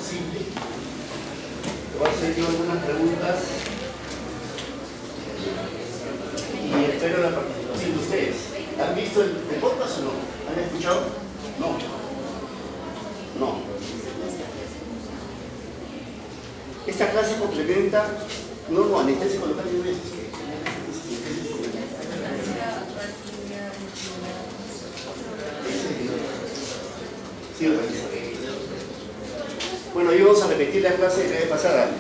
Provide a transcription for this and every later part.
posible. Voy a hacer yo algunas preguntas y espero la participación de ustedes. ¿Han visto el podcast o no? ¿Han escuchado? No. No. Esta clase complementa, no, anestesia local de veces. Sí, bueno, hoy vamos a repetir la clase de la vez pasada.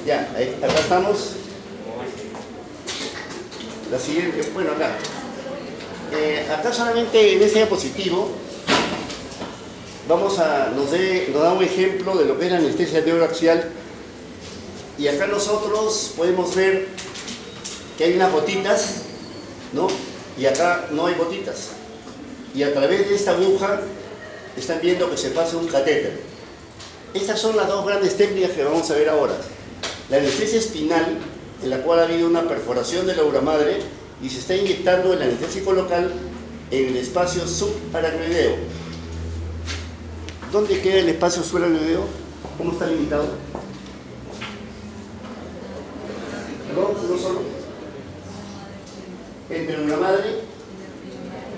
Ya, acá estamos. La siguiente, bueno, acá. Acá solamente en ese diapositivo nos da un ejemplo de lo que es la anestesia neuroaxial. Y acá nosotros podemos ver que hay unas gotitas, ¿no? Y acá no hay gotitas. Y a través de esta aguja están viendo que se pasa un catéter. Estas son las dos grandes técnicas que vamos a ver ahora. La anestesia espinal, en la cual ha habido una perforación de la aura madre y se está inyectando el anestésico local en el espacio subaracnoideo. ¿Dónde queda el espacio subaracnoideo? ¿Cómo está limitado? No solo. Entre la aura madre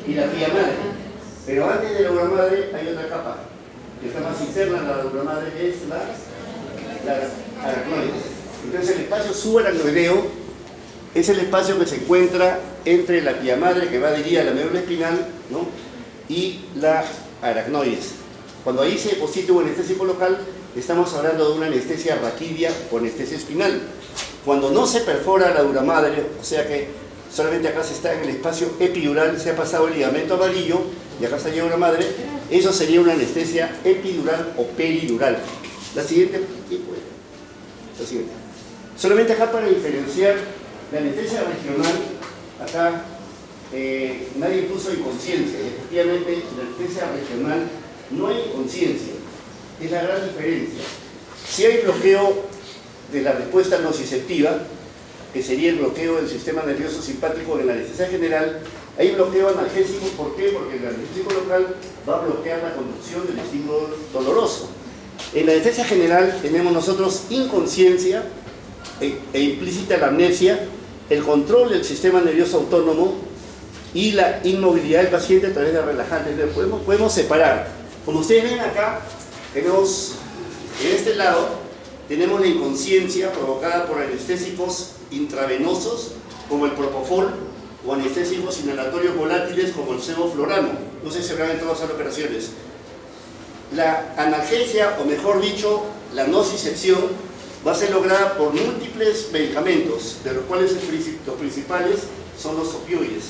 y la vía madre. Pero antes de la aura madre hay otra capa que está más interna a la aura madre, que es la aracnoides. Entonces el espacio subaracnoideo es el espacio que se encuentra entre la vía madre, que va dirigida a la médula espinal, ¿no? Y la aracnoides. Cuando ahí se deposita un anestésico local, estamos hablando de una anestesia raquídea o anestesia espinal. Cuando no se perfora la aura madre, o sea que solamente acá se está en el espacio epidural, se ha pasado el ligamento amarillo y acá está la aura madre, eso sería una anestesia epidural o peridural. La siguiente. Solamente acá para diferenciar la anestesia regional, acá nadie puso inconsciencia. Efectivamente, en la anestesia regional no hay inconsciencia. Es la gran diferencia. Si hay bloqueo de la respuesta nociceptiva, que sería el bloqueo del sistema nervioso simpático en la anestesia general, hay bloqueo analgésico. ¿Por qué? Porque el anestésico local va a bloquear la conducción del estímulo doloroso. En la anestesia general tenemos nosotros inconsciencia e implícita la amnesia, el control del sistema nervioso autónomo y la inmovilidad del paciente a través de relajantes. Podemos separar. Como ustedes ven acá, tenemos en este lado tenemos la inconsciencia provocada por anestésicos intravenosos como el propofol o anestésicos inhalatorios volátiles como el sevoflurano. No sé si se verán en todas las operaciones. La analgesia, o mejor dicho, la nocicepción, va a ser lograda por múltiples medicamentos, de los cuales los principales son los opioides.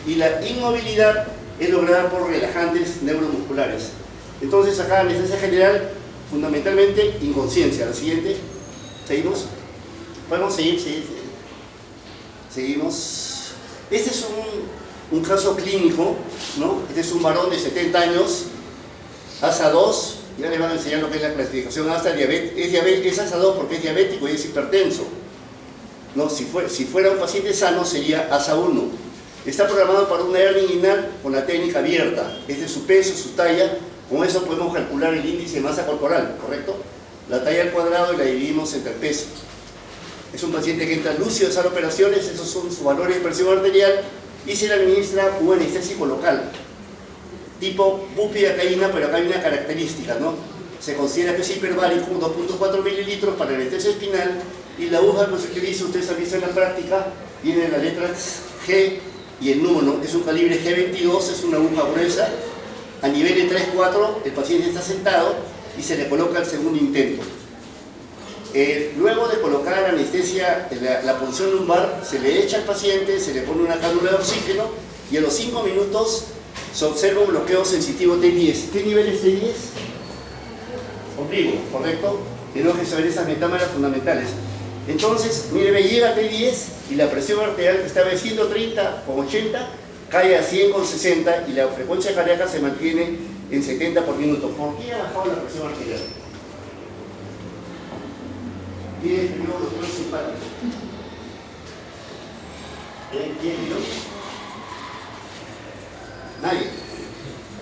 Y la inmovilidad es lograda por relajantes neuromusculares. Entonces acá anestesia general, fundamentalmente inconsciencia. La siguiente, ¿seguimos? Podemos seguir. Seguimos. Este es un caso clínico, ¿no? Este es un varón de 70 años, ASA2, ya le van a enseñar lo que es la clasificación ASA, es ASA2 porque es diabético y es hipertenso. No, si fuera un paciente sano sería ASA1. Está programado para una hernia inguinal con la técnica abierta, es de su peso, su talla, con eso podemos calcular el índice de masa corporal, ¿correcto? La talla al cuadrado y la dividimos entre el peso. Es un paciente que entra lúcido a hacer operaciones, esos son sus valores de presión arterial, y se le administra un anestésico local, tipo bupivacaína, pero acá hay una característica, ¿no? Se considera que es hiperbárico, 2.4 mililitros para anestesia espinal, y la aguja que se utiliza, ustedes han visto en la práctica, tiene la letra G y el número, es un calibre G22, es una aguja gruesa, a nivel de 3-4, el paciente está sentado y se le coloca el segundo intento. Luego de colocar la anestesia, la punción lumbar, se le echa al paciente, se le pone una cánula de oxígeno y a los 5 minutos se observa un bloqueo sensitivo T10. ¿Qué nivel es T10? Ombligo, ¿correcto? Tenemos que saber esas metámeras fundamentales. Entonces, mire, me llega a T10 y la presión arterial que estaba en 130 con 80 cae a 100 con 60 y la frecuencia cardíaca se mantiene en 70 por minuto. ¿Por qué ha bajado la presión arterial? ¿Quién escribió los dos simpáticos? ¿Quién vio? Nadie.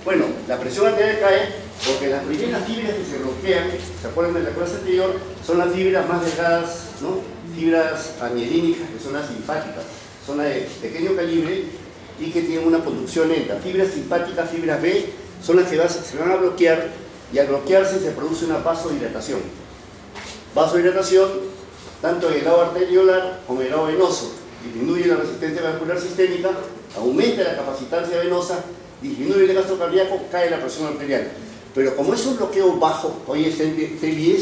Bueno, la presión arterial cae Porque las primeras fibras que se bloquean, ¿se acuerdan de la clase anterior? Son las fibras más delgadas, ¿no? Fibras amielínicas, que son las simpáticas, son las de pequeño calibre y que tienen una conducción lenta. Fibras simpáticas, fibras B, son las que se van a bloquear, y al bloquearse se produce una vasodilatación. Vasodilatación tanto en el lado arteriolar como en el lado venoso. Disminuye la resistencia vascular sistémica, aumenta la capacitancia venosa, disminuye el gasto cardíaco, cae la presión arterial. Pero como es un bloqueo bajo, hoy es T10,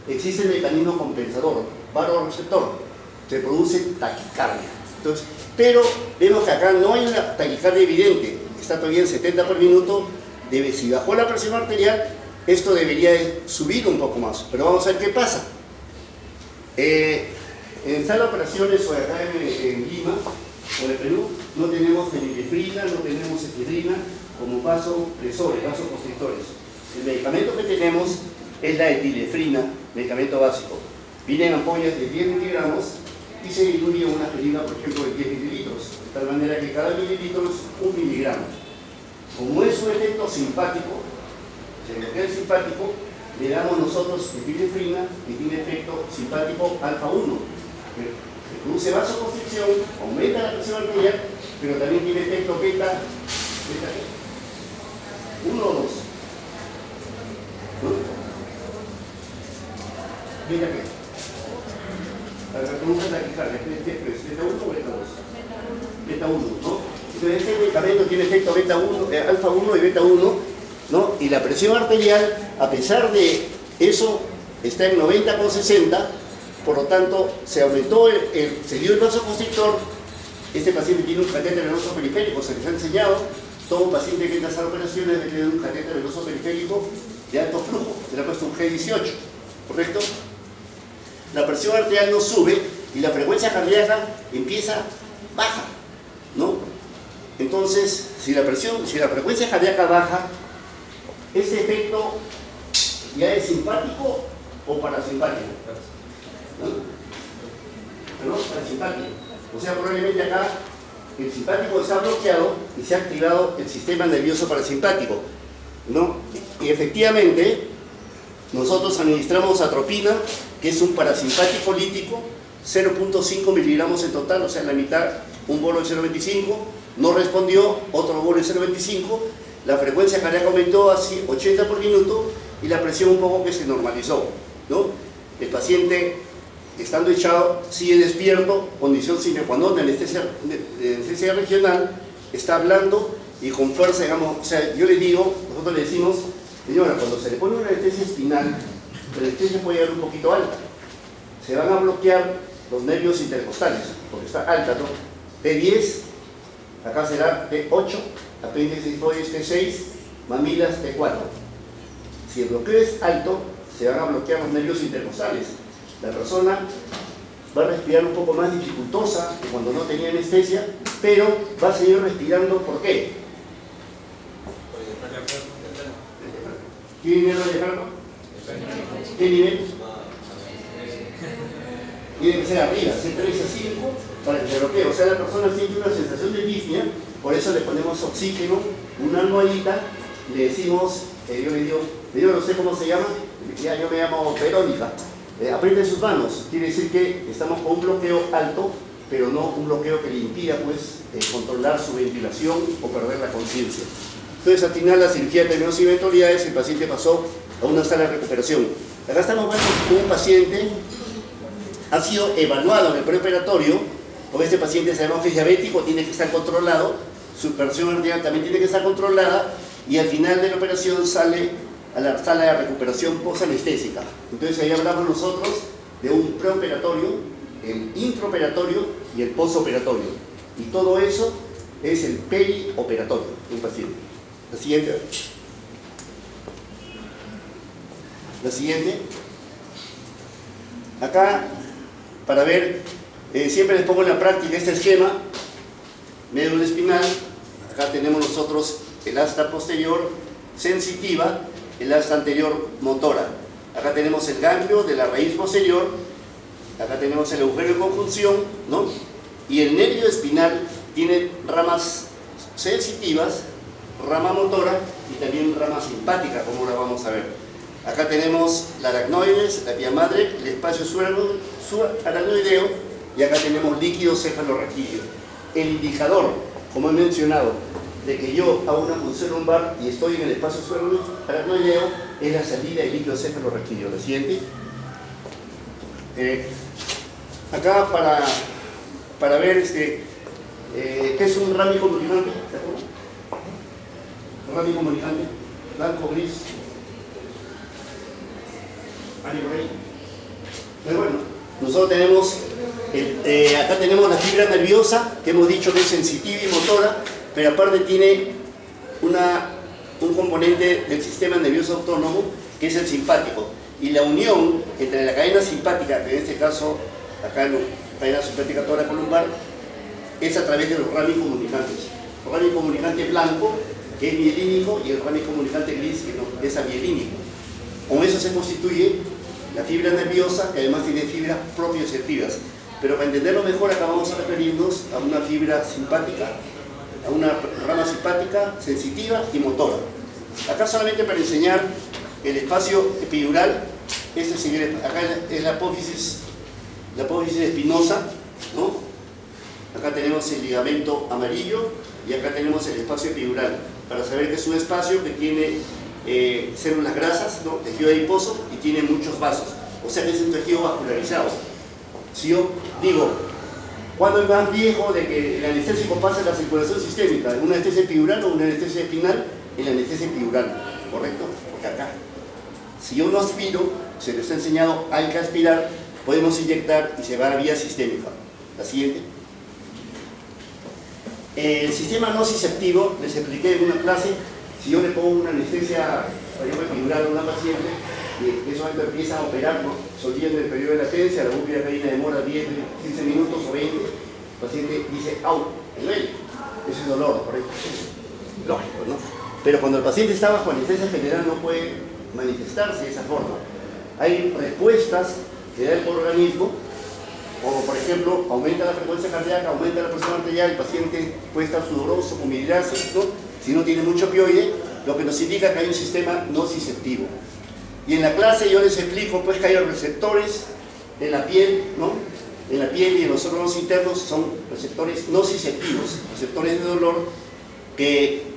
existe el mecanismo compensador, vasoreceptor, se produce taquicardia. Entonces, pero vemos que acá no hay una taquicardia evidente, está todavía en 70 por minuto, si bajó la presión arterial, esto debería subir un poco más, pero vamos a ver qué pasa. En sala de operaciones o acá en Lima o en Perú no tenemos fenilefrina, no tenemos efedrina como vasopresores, vasoconstrictores. El medicamento que tenemos es la etilefrina, medicamento básico. Vienen ampollas de 10 miligramos y se diluye en una aspirina, por ejemplo, de 10 mililitros, de tal manera que cada mililitro es 1 miligramo. Como es un efecto simpático, se bloquea el simpático, le damos nosotros etilefrina, que tiene efecto simpático alfa 1, que produce vasoconstricción, aumenta la presión arterial, pero también tiene efecto beta 1 o 2. ¿No? ¿Beta qué? Para que produzca taquicardia, ¿beta 1 o beta 2? Beta 1, ¿no? Entonces este medicamento tiene efecto beta 1, alfa 1 y beta 1, ¿no? Y la presión arterial, a pesar de eso, está en 90,60, por lo tanto, se aumentó, se dio el vasoconstrictor. Este paciente tiene un catéter venoso periférico, se les ha enseñado, todo paciente que entra a hacer operaciones debe tener un catéter venoso periférico de alto flujo, se le ha puesto un G18, ¿correcto? La presión arterial no sube y la frecuencia cardíaca empieza baja, ¿no? Entonces, si la frecuencia cardíaca baja, ¿ese efecto ya es simpático o parasimpático? ¿No? Parasimpático. O sea, probablemente acá el simpático está bloqueado y se ha activado el sistema nervioso parasimpático, ¿no? Y efectivamente, nosotros administramos atropina, que es un parasimpático lítico, 0.5 miligramos en total, o sea, en la mitad, un bolo de 0.25, no respondió, otro bolo de 0.25, la frecuencia cardíaca aumentó a 80 por minuto y la presión un poco que se normalizó, ¿no? El paciente, estando echado, sigue despierto, condición sine qua non de anestesia regional, está hablando y con fuerza, digamos, o sea, yo le digo, nosotros le decimos, señora, cuando se le pone una anestesia espinal, la anestesia puede llegar un poquito alta, se van a bloquear los nervios intercostales, porque está alta, ¿no? T10, acá será T8, apéndice tifoides T6, mamilas T4. Si el bloqueo es alto, se van a bloquear los nervios intercostales. La persona va a respirar un poco más dificultosa que cuando no tenía anestesia, pero va a seguir respirando. ¿Por qué? ¿Qué nivel de diafragma? ¿Qué nivel? Tiene que ser arriba, C3 a 5 para que se bloquee. O sea, la persona siente una sensación de disnea, por eso le ponemos oxígeno, una almohadita, le decimos, yo le digo, no sé cómo se llama, ya yo me llamo Verónica, apriete sus manos, quiere decir que estamos con un bloqueo alto, pero no un bloqueo que le impida pues controlar su ventilación o perder la conciencia. Entonces, al final la cirugía terminó sin eventualidades, el paciente pasó a una sala de recuperación. Acá estamos viendo que un paciente ha sido evaluado en el preoperatorio, porque este paciente sabemos que es diabético, tiene que estar controlado, su presión arterial también tiene que estar controlada, y al final de la operación sale a la sala de recuperación posanestésica. Entonces ahí hablamos nosotros de un preoperatorio, el intraoperatorio y el posoperatorio. Y todo eso es el perioperatorio de un paciente. La siguiente. La siguiente. Acá, para ver, siempre les pongo en la práctica este esquema, médula espinal. Acá tenemos nosotros el asta posterior sensitiva, el asta anterior motora. Acá tenemos el ganglio de la raíz posterior, acá tenemos el agujero de conjunción, ¿no? Y el nervio espinal tiene ramas sensitivas, rama motora y también rama simpática, como ahora vamos a ver. Acá tenemos la aracnoides, la vía madre, el espacio subaracnoideo, y acá tenemos líquido cefalorraquídeo. El indicador, como he mencionado, de que yo hago una punción lumbar y estoy en el espacio subaracnoideo es la salida del líquido cefalorraquídeo. La siguiente. Acá para ver ¿qué es un rami comunicante? Un rami comunicante, blanco, gris. Pero bueno, nosotros tenemos, acá tenemos la fibra nerviosa, que hemos dicho que es sensitiva y motora, pero aparte tiene un componente del sistema nervioso autónomo, que es el simpático. Y la unión entre la cadena simpática, que en este caso, acá la cadena simpática toracolumbar, es a través de los ramis comunicantes. El rami comunicante blanco, que es mielínico, y el rami comunicante gris, que no, es amielínico. Con eso se constituye la fibra nerviosa, que además tiene fibras propioceptivas. Pero para entenderlo mejor, acá vamos a referirnos a una fibra simpática, a una rama simpática, sensitiva y motora. Acá solamente para enseñar el espacio epidural, acá es la apófisis espinosa, ¿no? Acá tenemos el ligamento amarillo y acá tenemos el espacio epidural, para saber que es un espacio que tiene células grasas, ¿no? Tejido adiposo, y tiene muchos vasos, o sea que es un tejido vascularizado. Si yo digo, ¿cuándo es más viejo de que el anestésico pasa a la circulación sistémica? ¿Una anestesia epidural o una anestesia espinal? En la anestesia epidural, ¿correcto? Porque acá, si yo no aspiro, se les ha enseñado, hay que aspirar, podemos inyectar y se va a vía sistémica. La siguiente. El sistema nociceptivo, les expliqué en una clase. Si yo le pongo una anestesia epidural a una paciente, y eso empieza a operar, ¿no? Solviendo el periodo de latencia, la búlgara reina demora 10, 15 minutos o 20, el paciente dice, ¡au! Me duele. Ese es dolor, ¿correcto? Lógico, ¿no? Pero cuando el paciente está bajo anestesia general no puede manifestarse de esa forma. Hay respuestas que da el organismo, como por ejemplo, aumenta la frecuencia cardíaca, aumenta la presión arterial, el paciente puede estar sudoroso, con hidrasis, ¿no? Si no tiene mucho opioide, lo que nos indica que hay un sistema nociceptivo. Y en la clase yo les explico pues que hay receptores en la piel, ¿no? En la piel y en los órganos internos son receptores nociceptivos, receptores de dolor, que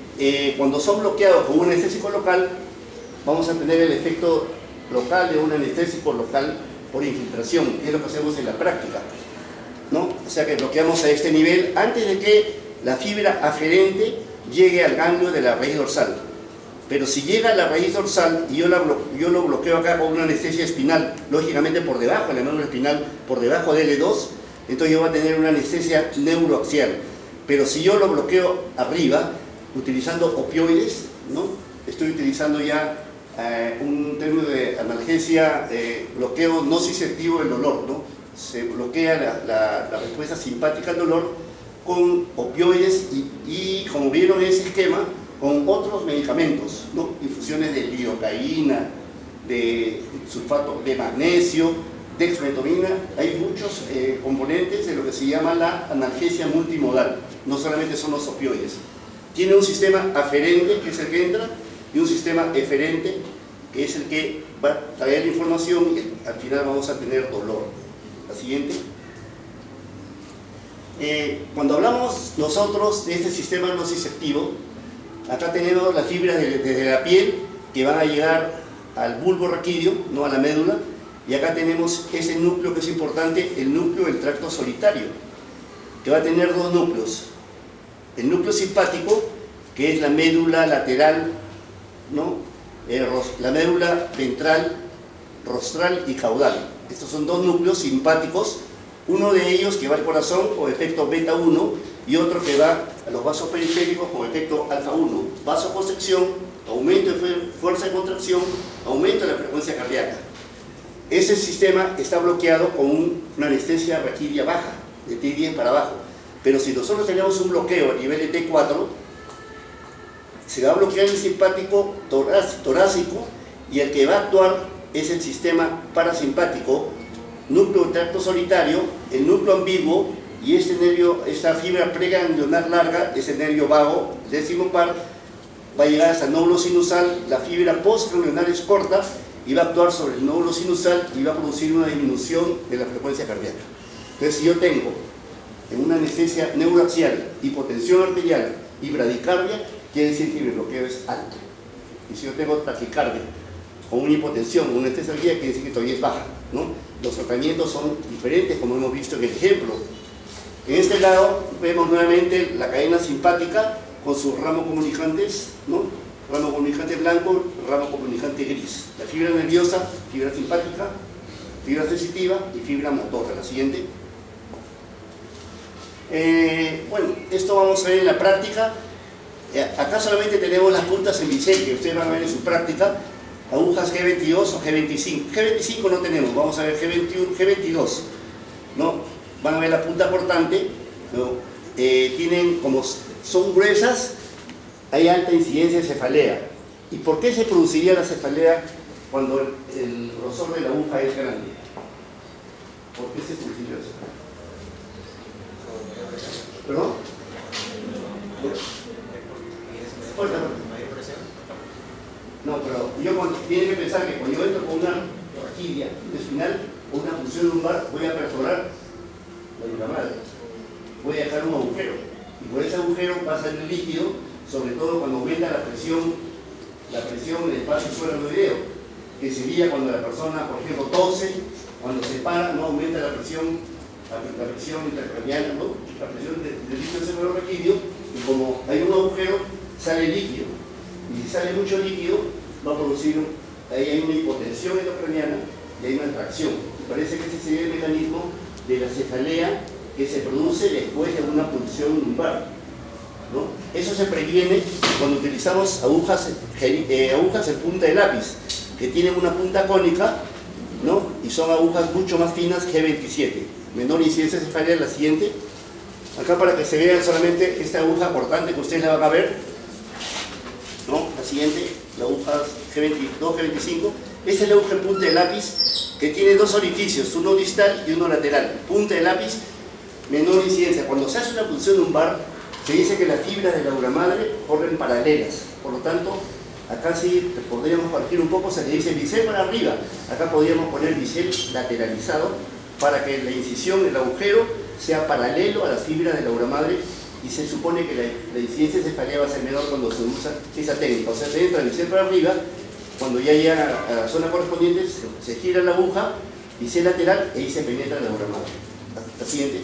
cuando son bloqueados con un anestésico local, vamos a tener el efecto local de un anestésico local por infiltración, que es lo que hacemos en la práctica, ¿no? O sea que bloqueamos a este nivel antes de que la fibra aferente llegue al ganglio de la raíz dorsal. Pero si llega a la raíz dorsal y yo lo bloqueo acá con una anestesia espinal, lógicamente por debajo, en la médula espinal, por debajo de L2, entonces yo voy a tener una anestesia neuroaxial. Pero si yo lo bloqueo arriba, utilizando opioides, ¿no? Estoy utilizando ya un término de analgesia, bloqueo nociceptivo del dolor, ¿no? Se bloquea la respuesta simpática al dolor con opioides y como vieron en ese esquema, con otros medicamentos, ¿no? Infusiones de lidocaína, de sulfato de magnesio, dexmedetomina. Hay muchos componentes de lo que se llama la analgesia multimodal, no solamente son los opioides. Tiene un sistema aferente, que es el que entra, y un sistema eferente, que es el que va a traer la información y al final vamos a tener dolor. La siguiente. Cuando hablamos nosotros de este sistema nociceptivo, acá tenemos las fibras desde la piel que van a llegar al bulbo raquídeo, no a la médula, y acá tenemos ese núcleo que es importante, el núcleo del tracto solitario, que va a tener dos núcleos. El núcleo simpático, que es la médula lateral, ¿no? La médula ventral, rostral y caudal. Estos son dos núcleos simpáticos, uno de ellos que va al corazón con efecto beta 1 y otro que va a los vasos periféricos con efecto alfa 1. Vasoconstricción, aumento de fuerza de contracción, aumento de la frecuencia cardíaca. Ese sistema está bloqueado con una anestesia raquídea baja, de T10 para abajo. Pero si nosotros tenemos un bloqueo a nivel de T4, se va a bloquear el simpático torácico y el que va a actuar es el sistema parasimpático, núcleo de tracto solitario, el núcleo ambiguo y esta fibra preganglionar larga es el nervio vago, décimo par, va a llegar hasta el nódulo sinusal, la fibra postganglionar es corta y va a actuar sobre el nódulo sinusal y va a producir una disminución de la frecuencia cardíaca. Entonces, si yo tengo en una anestesia neuroaxial, hipotensión arterial y bradicardia, quiere decir que mi bloqueo es alto. Y si yo tengo taquicardia con una hipotensión, una anestesia arterial, quiere decir que todavía es baja, ¿no? Los tratamientos son diferentes, como hemos visto en el ejemplo. En este lado vemos nuevamente la cadena simpática con sus ramos comunicantes, ¿no? Ramo comunicante blanco, ramo comunicante gris. La fibra nerviosa, fibra simpática, fibra sensitiva y fibra motora. La siguiente. Bueno, esto vamos a ver en la práctica. Acá solamente tenemos las puntas en bisel, que ustedes van a ver en su práctica. Agujas G22 o G25. G25 no tenemos, vamos a ver G21, G22. ¿No? Van a ver la punta cortante, ¿no? Tienen como son gruesas, hay alta incidencia de cefalea. ¿Y por qué se produciría la cefalea cuando el grosor de la aguja es grande? ¿Por qué se produciría la cefalea? ¿Perdón? No, pero tiene que pensar que cuando yo entro con una raquidia intestinal o una punción lumbar, voy a perforar la dura madre. Voy a dejar un agujero. Y por ese agujero pasa el líquido, sobre todo cuando aumenta la presión en el espacio suelo-video, que sería cuando la persona, por ejemplo, tose, cuando se para, no aumenta la presión intracraniana, ¿no? La presión del líquido cefalorraquídeo, y como hay un agujero, sale líquido. Y si sale mucho líquido, va a producir, ahí hay una hipotensión endocraniana y hay una tracción. Y parece que ese sería el mecanismo de la cefalea que se produce después de una punción lumbar, ¿no? Eso se previene cuando utilizamos agujas en punta de lápiz, que tienen una punta cónica, ¿no? Y son agujas mucho más finas, G27. Menor incidencia cefalea, la siguiente. Acá para que se vean solamente esta aguja cortante que ustedes la van a ver, ¿no? La siguiente, la aguja G22, G25. Esta es la aguja en punta de lápiz que tiene dos orificios, uno distal y uno lateral. Punta de lápiz, menor incidencia. Cuando se hace una punción lumbar, se dice que las fibras de la dura madre corren paralelas. Por lo tanto, acá sí podríamos partir un poco, se le dice bisel para arriba. Acá podríamos poner bisel lateralizado para que la incisión, el agujero, sea paralelo a las fibras de la dura madre, y se supone que la incidencia cefalea va a ser menor cuando se usa esa técnica. O sea, se entra bisel para arriba, cuando ya llega a la zona correspondiente, se gira la aguja, bisel lateral, y ahí se penetra la dura madre. La siguiente.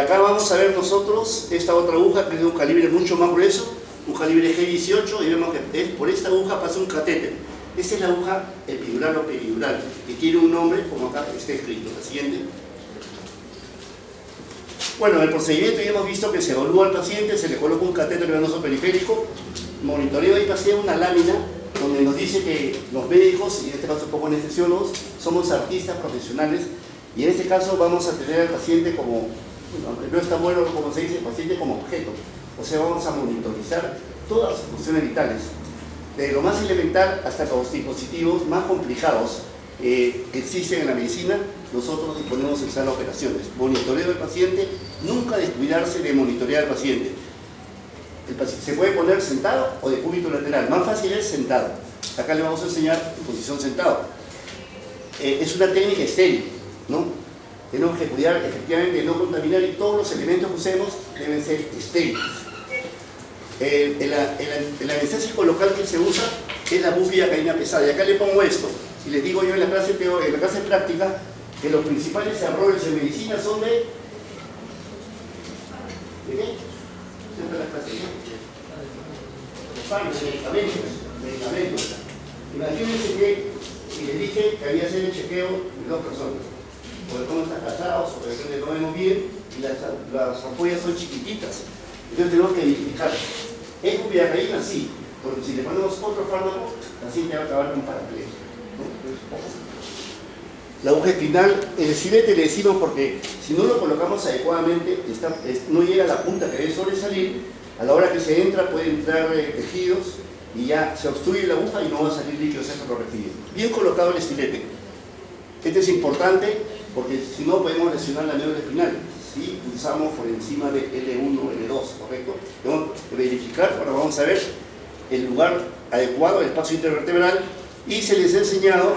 Acá vamos a ver nosotros esta otra aguja que es de un calibre mucho más grueso, un calibre G18, y vemos que por esta aguja pasa un catéter. Esta es la aguja epidural o peridural, que tiene un nombre como acá está escrito. La siguiente. Bueno, en el procedimiento ya hemos visto que se evalúa al paciente, se le coloca un catéter venoso periférico, monitoreo y pasea una lámina donde nos dice que los médicos, y en este caso poco anestesiólogos, somos artistas profesionales, y en este caso vamos a tener al paciente como, no está bueno como se dice, el paciente como objeto. O sea, vamos a monitorizar todas sus funciones vitales, de lo más elemental hasta los dispositivos más complicados que existen en la medicina. Nosotros disponemos en sala de operaciones. Monitoreo del paciente, nunca descuidarse de monitorear al paciente. El paciente se puede poner sentado o de cúbito lateral, más fácil es sentado. Acá le vamos a enseñar en posición sentado. Es una técnica estéril, ¿no? Tenemos que cuidar efectivamente de no contaminar, y todos los elementos que usemos deben ser estériles. El anestésico local que se usa es la bufidacamina pesada, y acá le pongo esto, y les digo yo en la clase práctica que los principales errores en medicina son ¿de qué? Siempre las clases, medicamentos. Imagínense que si les dije que había que hacer el chequeo de dos personas, porque no están casados, o de repente no vemos bien, y las ampollas son chiquititas. Entonces tenemos que verificar. ¿Es bupivacaína? Sí, porque si le ponemos otro fármaco, la paciente va a acabar con paraplegia, ¿no? La aguja espinal, el silete le decimos porque si no lo colocamos adecuadamente, no llega a la punta que debe sobresalir. A la hora que se entra pueden entrar tejidos y ya se obstruye la aguja y no va a salir líquido cefalorraquídeo. Bien colocado el estilete. Este es importante porque si no podemos lesionar la médula espinal si pulsamos por encima de L1 o L2, ¿correcto? Tenemos que verificar, ahora vamos a ver el lugar adecuado, el espacio intervertebral, y se les ha enseñado,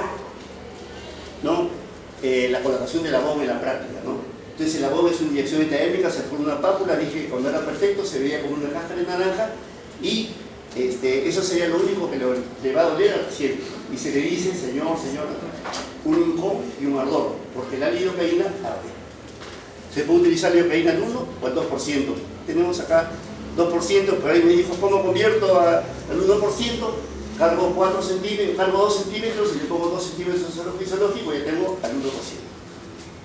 ¿no?, la colocación de la bomba en la práctica, ¿no? Entonces la bomba es una inyección intradérmica, se pone una pápula, dije que cuando era perfecto se veía como una cáscara de naranja, y eso sería lo único que le va a doler al paciente. Y se le dice, señor, señora, un hincón y un ardor, porque la lidocaína arde. Se puede utilizar lidocaína al 1 o al 2%. Tenemos acá 2%, pero ahí me dijo, ¿cómo convierto al 1%? Cargo 4 centímetros, cargo 2 centímetros y le pongo 2 centímetros de suelo fisiológico y ya tengo al 1%.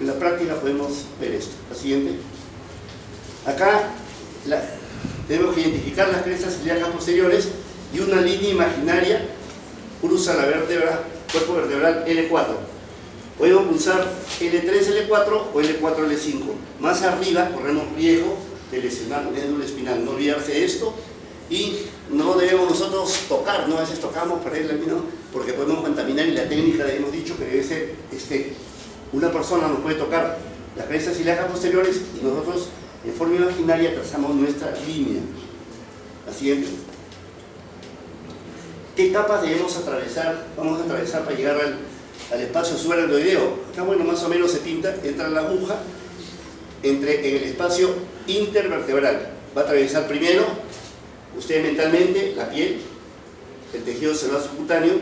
En la práctica podemos ver esto. La siguiente. Acá tenemos que identificar las crestas ilíacas posteriores y una línea imaginaria cruza la vértebra, cuerpo vertebral L4. Podemos pulsar L3, L4 o L4, L5. Más arriba corremos riesgo de lesionar el médula espinal. No olvidarse de esto. Y no debemos nosotros tocar, ¿no? A veces tocamos para ir al vino porque podemos contaminar, y la técnica le hemos dicho que debe ser una persona nos puede tocar las crestas ilíacas posteriores y nosotros en forma imaginaria trazamos nuestra línea. La siguiente. ¿Qué etapas debemos atravesar? Vamos a atravesar para llegar al espacio subaracnoideo. Acá, bueno, más o menos se pinta, entra la aguja en el espacio intervertebral. Va a atravesar primero, usted mentalmente, la piel, el tejido celular subcutáneo.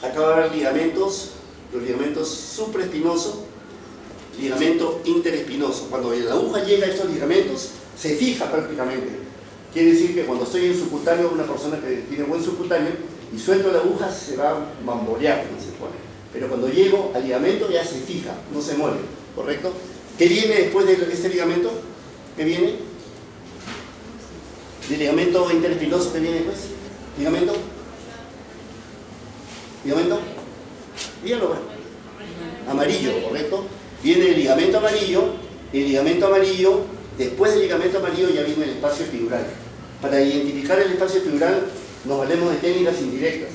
Acá va a haber ligamentos, los ligamentos supraespinoso, ligamento interespinoso. Cuando la aguja llega a estos ligamentos, se fija prácticamente. Quiere decir que cuando estoy en subcutáneo, una persona que tiene buen subcutáneo, y suelto la aguja, se va a bambolear, no se pone. Pero cuando llego al ligamento ya se fija, no se mueve, ¿correcto? ¿Qué viene después de este ligamento? ¿Qué viene? ¿Del ligamento interespinoso qué viene después? ¿Ligamento? ¿Ligamento? Dígalo, amarillo, ¿correcto? Viene el ligamento amarillo, después del ligamento amarillo ya viene el espacio epidural. Para identificar el espacio epidural nos valemos de técnicas indirectas.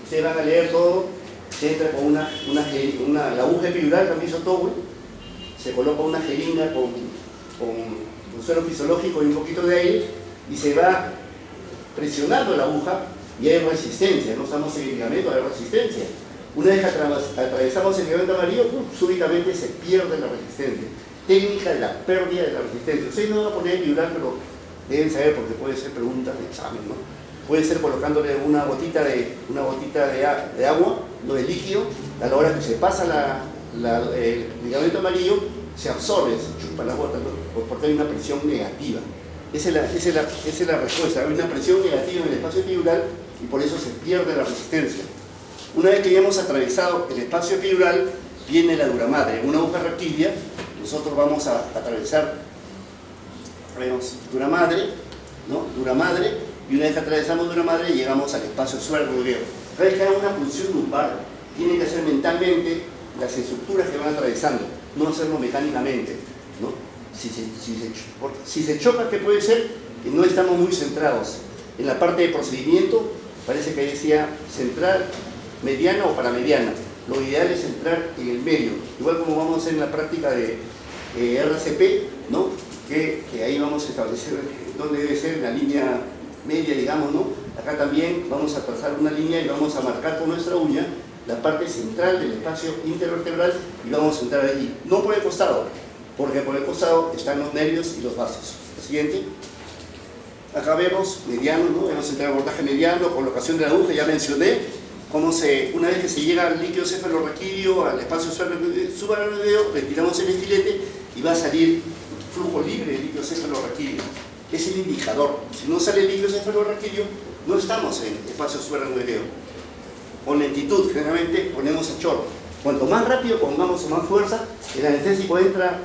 Ustedes van a leer todo, se entra con la aguja epidural, también hizo Towell, se coloca una jeringa con suelo fisiológico y un poquito de aire, y se va presionando la aguja y hay resistencia, no estamos en el ligamento, hay resistencia. Una vez que atravesamos el ligamento amarillo, súbitamente se pierde la resistencia. Técnica de la pérdida de la resistencia. Ustedes no van a poner epidural, pero deben saber porque puede ser preguntas de examen, ¿no? Puede ser colocándole una gotita de agua, no de líquido, a la hora que se pasa el ligamento amarillo, se absorbe, se chupa la gota, ¿no? Porque hay una presión negativa. Esa es la respuesta. Hay una presión negativa en el espacio epidural y por eso se pierde la resistencia. Una vez que ya hemos atravesado el espacio epidural, viene la dura madre. Una aguja rectilia, nosotros vamos a atravesar, dura madre, ¿no? Dura madre, y una vez que atravesamos dura madre, llegamos al espacio subaracnoideo. Cada vez que hay una punción lumbar, tienen que hacer mentalmente las estructuras que van atravesando, no hacerlo mecánicamente, ¿no? Si se choca, ¿qué puede ser? Que no estamos muy centrados. En la parte de procedimiento, parece que decía central, mediana o paramediana. Lo ideal es entrar en el medio, igual como vamos a hacer en la práctica de RCP, ¿no? Que ahí vamos a establecer dónde debe ser la línea media, digamos, ¿no? Acá también vamos a trazar una línea y vamos a marcar con nuestra uña la parte central del espacio intervertebral y vamos a entrar allí, no por el costado, porque por el costado están los nervios y los vasos. La siguiente. Acá vemos mediano, ¿no? Vamos a entrar en abordaje mediano, colocación de la aguja, ya mencioné cómo una vez que se llega al líquido cefalorraquídeo, al espacio subaracnoideo, retiramos el estilete y va a salir flujo libre de líquido cefalorraquídeo. Es el indicador. Si no sale el líquido cefalorraquídeo, no estamos en espacio subaracnoideo. Con lentitud, generalmente ponemos a chorro. Cuanto más rápido pongamos o más fuerza, el anestésico entra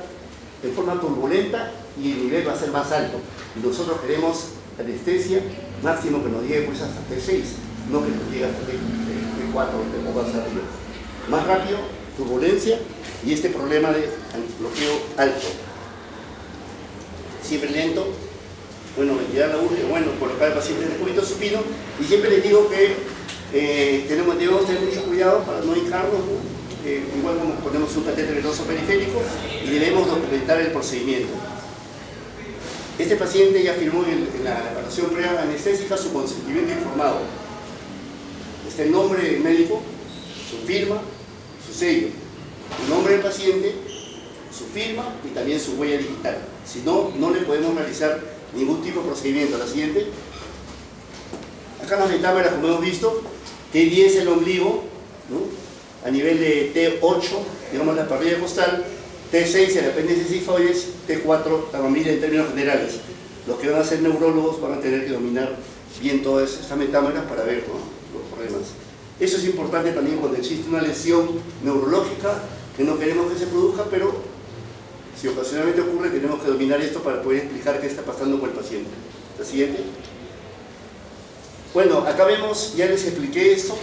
de forma turbulenta y el nivel va a ser más alto. Y nosotros queremos anestesia máximo que nos llegue pues hasta T6, no que nos llegue hasta T4 o más arriba. Más rápido, turbulencia y este problema de bloqueo alto. Siempre lento, bueno, retirar la aguja, bueno, colocar al paciente en el cúbito supino, y siempre les digo que debemos tener mucho cuidado para no hincarnos, ¿no? Igual como ponemos un catéter venoso periférico y debemos documentar el procedimiento. Este paciente ya firmó en la evaluación previa anestésica su consentimiento informado. Está el nombre del médico, su firma, su sello, el nombre del paciente, su firma y también su huella digital. Si no, no le podemos realizar ningún tipo de procedimiento. La siguiente. Acá en las metámeras, como hemos visto, T10 es el ombligo, ¿no? A nivel de T8, digamos la parrilla costal, T6 el apéndice sifoides, T4 la mamila en términos generales. Los que van a ser neurólogos van a tener que dominar bien todas estas metámeras para ver, ¿no?, los problemas. Eso es importante también cuando existe una lesión neurológica que no queremos que se produzca, pero si ocasionalmente ocurre tenemos que dominar esto para poder explicar qué está pasando con el paciente. La siguiente. Bueno, acá vemos, ya les expliqué esto,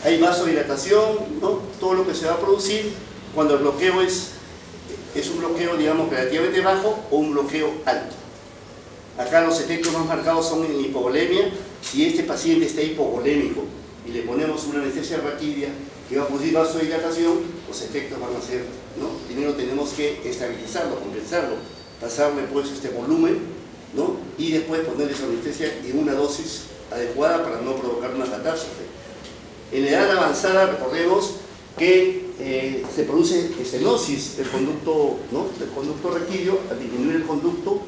hay vasodilatación, ¿no? Todo lo que se va a producir cuando el bloqueo es un bloqueo, digamos, relativamente bajo o un bloqueo alto. Acá los efectos más marcados son en hipovolemia. Si este paciente está hipovolémico y le ponemos una anestesia raquidia que va a producir vasodilatación, los efectos van a ser, ¿no? Primero tenemos que estabilizarlo, compensarlo, pasarle pues este volumen, ¿no? Y después ponerle esa anestesia en una dosis adecuada para no provocar una catástrofe. En la edad avanzada, recordemos que se produce estenosis del conducto, ¿no?, del conducto raquídeo. Al disminuir el conducto,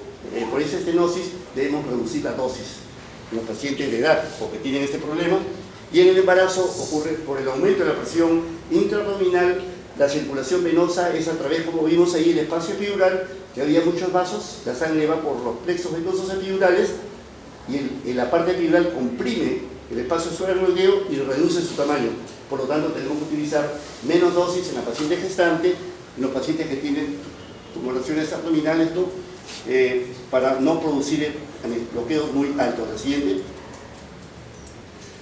por esa estenosis, debemos reducir la dosis en los pacientes de edad porque tienen este problema. Y en el embarazo ocurre por el aumento de la presión intraabdominal. La circulación venosa es a través, como vimos ahí, el espacio epidural, que había muchos vasos, la sangre va por los plexos venosos epidurales y la parte epidural comprime el espacio subaracnoideo y reduce su tamaño. Por lo tanto, tenemos que utilizar menos dosis en la paciente gestante, en los pacientes que tienen tumoraciones abdominales, ¿no?, para no producir bloqueos muy altos. La siguiente.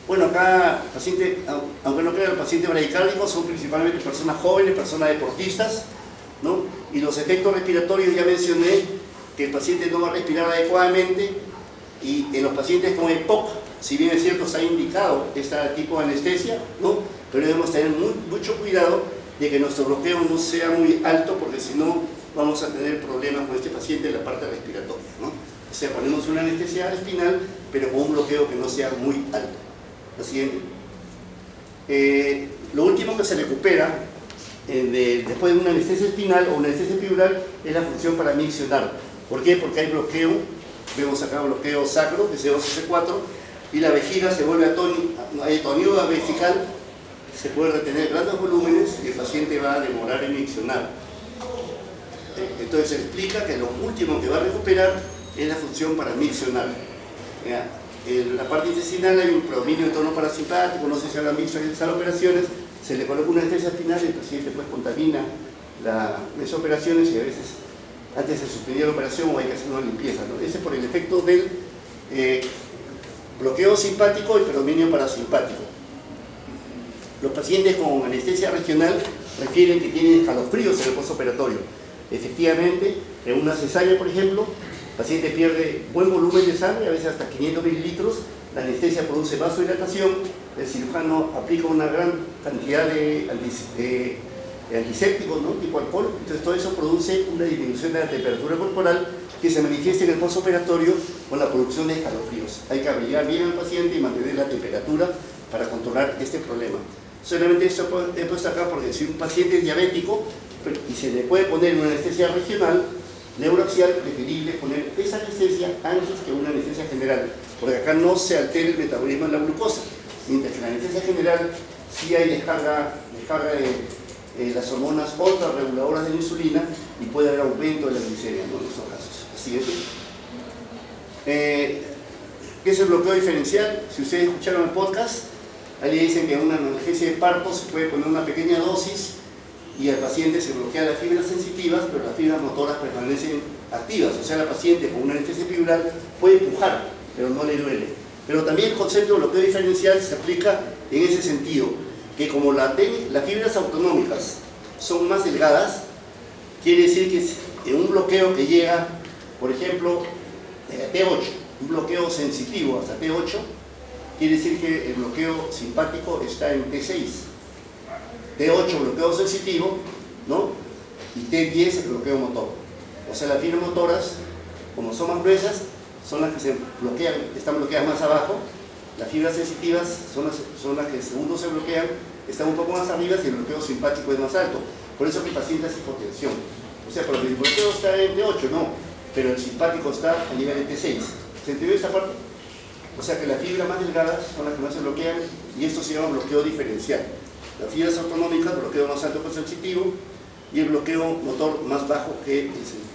Bueno, acá, paciente, aunque no crean, los pacientes bradicárdicos son principalmente personas jóvenes, personas deportistas, ¿no? Y los efectos respiratorios, ya mencioné que el paciente no va a respirar adecuadamente, y en los pacientes con EPOC, si bien es cierto, se ha indicado este tipo de anestesia, ¿no?, pero debemos tener mucho cuidado de que nuestro bloqueo no sea muy alto, porque si no vamos a tener problemas con este paciente en la parte respiratoria, ¿no? O sea, ponemos una anestesia espinal, pero con un bloqueo que no sea muy alto. La siguiente. Lo último que se recupera después de una anestesia espinal o una anestesia epidural es la función para miccionar. ¿Por qué? Porque hay bloqueo. Vemos acá bloqueo sacro, que es C2-C4, y la vejiga se vuelve atoníoda vesical, se puede retener grandes volúmenes y el paciente va a demorar en miccionar. Entonces se explica que lo último que va a recuperar es la función para miccionar. En la parte intestinal hay un predominio de tono parasimpático, no sé si habrán visto en esas operaciones, se le coloca una anestesia espinal y el paciente pues contamina esas operaciones y a veces antes se suspendía la operación o hay que hacer una limpieza, ¿no? Ese es por el efecto del bloqueo simpático y predominio parasimpático. Los pacientes con anestesia regional refieren que tienen escalofríos en el postoperatorio. Efectivamente, en una cesárea, por ejemplo, el paciente pierde buen volumen de sangre, a veces hasta 500 mililitros, la anestesia produce vasodilatación, el cirujano aplica una gran cantidad de antisépticos, ¿no?, tipo alcohol, entonces todo eso produce una disminución de la temperatura corporal que se manifiesta en el postoperatorio con la producción de escalofríos. Hay que abrigar bien al paciente y mantener la temperatura para controlar este problema. Solamente esto he puesto acá porque si un paciente es diabético y se le puede poner una anestesia regional neuroaxial, preferible poner esa anestesia antes que una anestesia general, porque acá no se altera el metabolismo de la glucosa, mientras que en la anestesia general sí hay descarga de las hormonas contrarreguladoras de la insulina y puede haber aumento de la glicemia, ¿no?, en estos casos. Siguiente. ¿Qué es el bloqueo diferencial? Si ustedes escucharon el podcast, ahí le dicen que en una analgesia de parto se puede poner una pequeña dosis y al paciente se bloquea las fibras sensitivas, pero las fibras motoras permanecen activas. O sea, la paciente con una anestesia epidural puede empujar, pero no le duele. Pero también el concepto de bloqueo diferencial se aplica en ese sentido, que como las fibras autonómicas son más delgadas, quiere decir que en un bloqueo que llega, por ejemplo, T8, un bloqueo sensitivo hasta T8, quiere decir que el bloqueo simpático está en T6. T8 bloqueo sensitivo, ¿no?, y T10 el bloqueo motor. O sea, las fibras motoras como son más gruesas, son las que se bloquean, están bloqueadas más abajo. Las fibras sensitivas son las que segundo se bloquean, están un poco más arriba y el bloqueo simpático es más alto. Por eso que el paciente hace hipotensión. O sea, porque el bloqueo está en T8, no, pero el simpático está a nivel de T6. ¿Se entendió esta parte? O sea que las fibras más delgadas son las que más se bloquean y esto se llama bloqueo diferencial. Las fibras autonómicas, bloqueo más alto que el sensitivo, y el bloqueo motor más bajo que el sensitivo.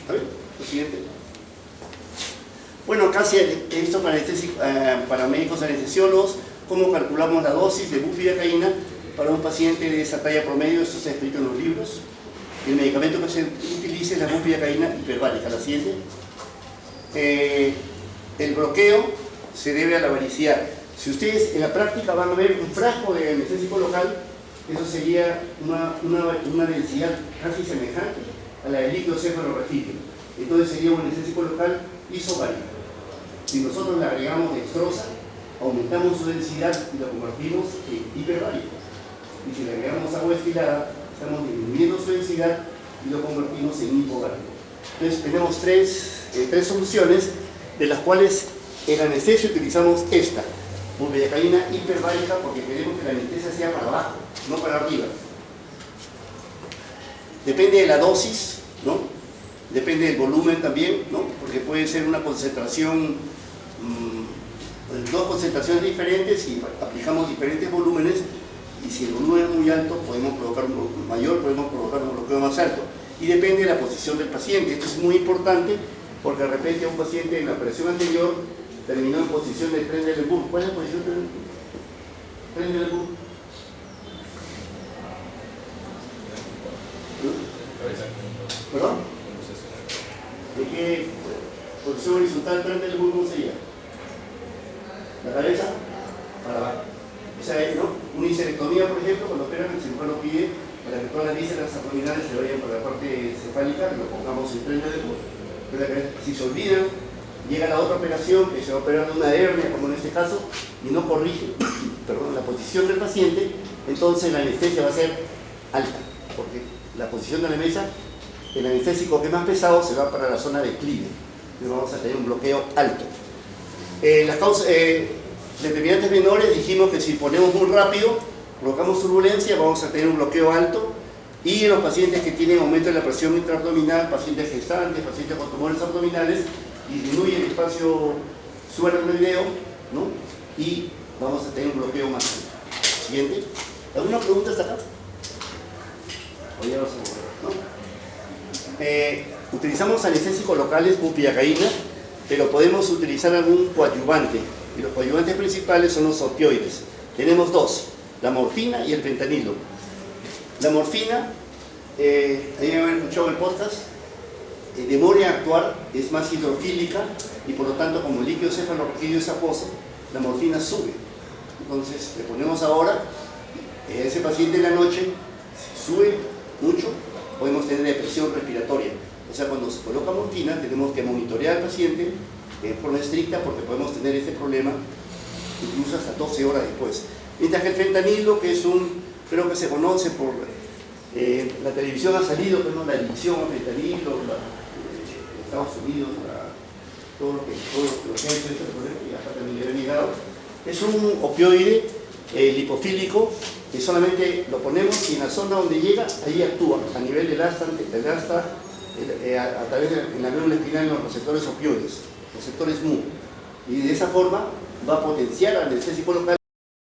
¿Está bien? Lo siguiente. Bueno, acá esto para médicos anestesiólogos, cómo calculamos la dosis de bupivacaína para un paciente de esa talla promedio. Esto está escrito en los libros. El medicamento que se utiliza es la bupivacaína hiperbárica. La siguiente. El bloqueo se debe a la varicidad. Si ustedes en la práctica van a ver un frasco de anestésico local, eso sería una densidad casi semejante a la del líquido cefalorraquídeo. Entonces sería un anestésico local isobárico. Si nosotros le agregamos dextrosa, aumentamos su densidad y lo convertimos en hiperbárico. Y si le agregamos agua destilada, estamos disminuyendo su densidad y lo convertimos en hipobárico. Entonces tenemos tres soluciones, de las cuales en anestesia utilizamos esta, bupivacaína hiperbárica, porque queremos que la anestesia sea para abajo, no para arriba. Depende de la dosis, ¿no? Depende del volumen también, ¿no? Porque puede ser una concentración, dos concentraciones diferentes y aplicamos diferentes volúmenes, y si el volumen es muy alto podemos provocar un bloqueo mayor, podemos provocar un bloqueo más alto, y depende de la posición del paciente. Esto es muy importante porque de repente un paciente en la operación anterior terminó en posición de Trendelenburg. ¿Cuál es la posición de Trendelenburg? ¿Perdón? ¿De qué posición horizontal Trendelenburg cómo sería? ¿La cabeza? Para abajo. O sea, ¿no? Una histerectomía, por ejemplo, cuando operan, el cirujano pide para que todas las vísceras abdominales se vayan por la parte cefálica, que lo pongamos en Trendelenburg. Si se olvidan, llega la otra operación, que se va a operar de una hernia, como en este caso, y no corrige la posición del paciente, entonces la anestesia va a ser alta, porque la posición de la mesa, el anestésico que es más pesado se va para la zona de declive, y vamos a tener un bloqueo alto. Las causas determinantes menores, dijimos que si ponemos muy rápido, provocamos turbulencia, vamos a tener un bloqueo alto. Y en los pacientes que tienen aumento de la presión intraabdominal, pacientes gestantes, pacientes con tumores abdominales, disminuye el espacio subaracnoideo, ¿no? Y vamos a tener un bloqueo más alto. Siguiente. ¿Alguna pregunta hasta acá? O ya vamos a ver, ¿no? Utilizamos anestésicos locales, bupivacaína, pero podemos utilizar algún coadyuvante. Y los coadyuvantes principales son los opioides. Tenemos dos, la morfina y el fentanilo. La morfina, ahí me han escuchado el podcast, demora a actuar, es más hidrofílica y por lo tanto como el líquido cefalorraquídeo es acuoso, la morfina sube. Entonces le ponemos ahora, a ese paciente en la noche, si sube mucho, podemos tener depresión respiratoria. O sea, cuando se coloca morfina tenemos que monitorear al paciente de forma estricta porque podemos tener este problema incluso hasta 12 horas después. Mientras que el fentanilo, que es creo que se conoce por la televisión, ha salido, pero la adicción al fentanilo, Estados Unidos, todo lo que ha hecho este problema, y hasta también le he ligado. Es un opioide lipofílico que solamente lo ponemos y en la zona donde llega, ahí actúa a nivel del asta, a través de la médula espinal en los receptores opioides, receptores MU, y de esa forma va a potenciar al anestésico local.